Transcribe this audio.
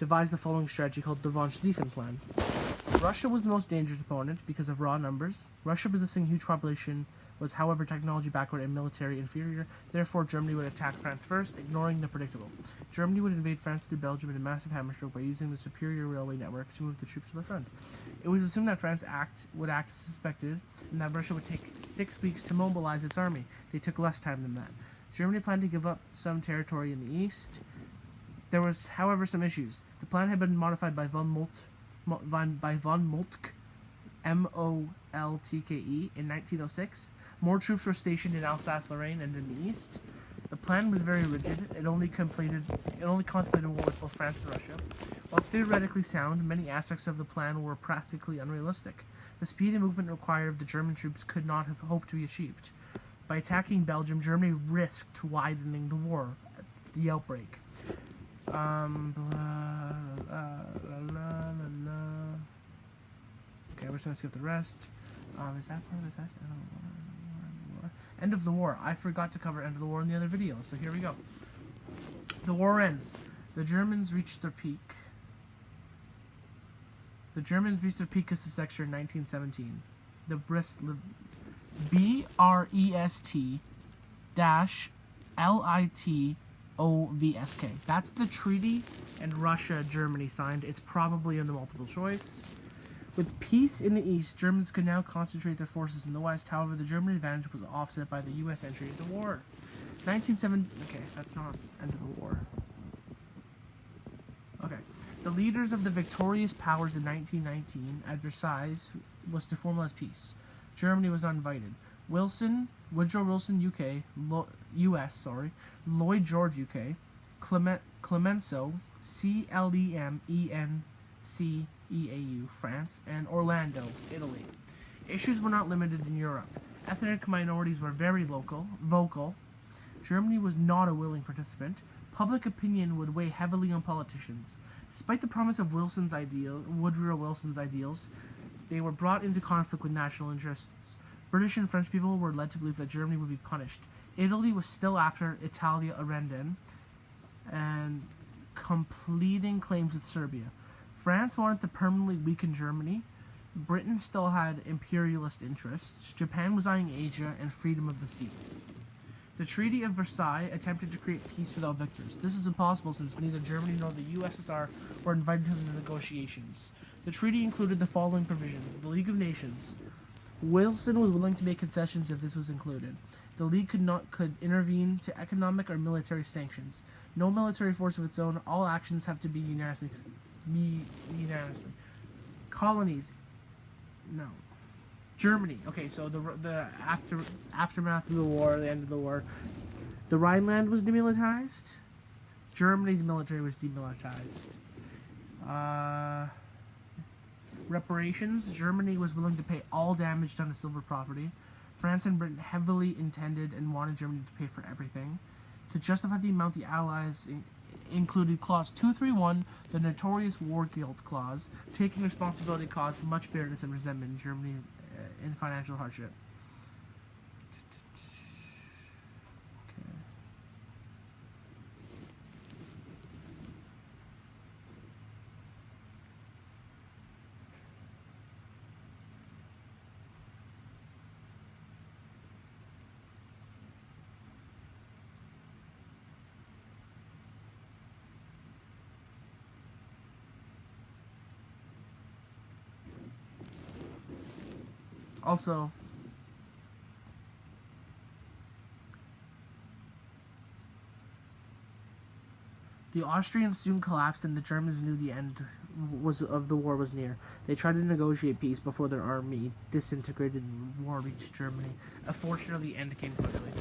devised the following strategy called the von Schlieffen Plan. Russia was the most dangerous opponent because of raw numbers. Russia, possessing a huge population, was, however, technology backward and military inferior. Therefore, Germany would attack France first, ignoring the predictable. Germany would invade France through Belgium in a massive hammer stroke by using the superior railway network to move the troops to the front. It was assumed that France would act as suspected, and that Russia would take 6 weeks to mobilize its army. They took less time than that. Germany planned to give up some territory in the east. There was, however, some issues. The plan had been modified by von Moltke, M-O-L-T-K-E, in 1906. More troops were stationed in Alsace-Lorraine and in the east. The plan was very rigid. It only contemplated war with both France and Russia. While theoretically sound, many aspects of the plan were practically unrealistic. The speed and movement required of the German troops could not have hoped to be achieved. By attacking Belgium, Germany risked widening the war at the outbreak. Okay, we're just gonna skip the rest. Is that part of the test? End of the war. I forgot to cover end of the war in the other video, so here we go. The war ends. The Germans reached their peak. The Germans reached their peak of sector in 1917. The Brest-Litovsk. That's the treaty, and Russia, Germany signed. It's probably in the multiple choice. With peace in the east, Germans could now concentrate their forces in the west. However, the German advantage was offset by the U.S. entry into war. 1917. Okay, that's not end of the war. Okay, the leaders of the victorious powers in 1919 at Versailles was to formalize peace. Germany was not invited. Woodrow Wilson, U.S. Lloyd George, UK, Clemenceau, CLEMENCEAU, France, and Orlando, Italy. Issues were not limited in Europe. Ethnic minorities were very vocal. Germany was not a willing participant. Public opinion would weigh heavily on politicians. Despite the promise of Woodrow Wilson's ideals, they were brought into conflict with national interests. British and French people were led to believe that Germany would be punished. Italy was still after Italia Arenden and completing claims with Serbia. France wanted to permanently weaken Germany. Britain still had imperialist interests. Japan was eyeing Asia and freedom of the seas. The Treaty of Versailles attempted to create peace without victors. This was impossible since neither Germany nor the USSR were invited to the negotiations. The treaty included the following provisions. The League of Nations. Wilson was willing to make concessions if this was included. The League could intervene to economic or military sanctions. No military force of its own. All actions have to be unanimously. Colonies. No. Germany. Okay, so the aftermath of the war, the end of the war, the Rhineland was demilitarized. Germany's military was demilitarized. Reparations. Germany was willing to pay all damage done to silver property. France and Britain heavily intended and wanted Germany to pay for everything. To justify the amount, the Allies included Clause 231, the notorious War Guilt Clause. Taking responsibility caused much bitterness and resentment in Germany in financial hardship. Also, the Austrians soon collapsed and the Germans knew the end of the war was near. They tried to negotiate peace before their army disintegrated and war reached Germany. Unfortunately, the end came quickly.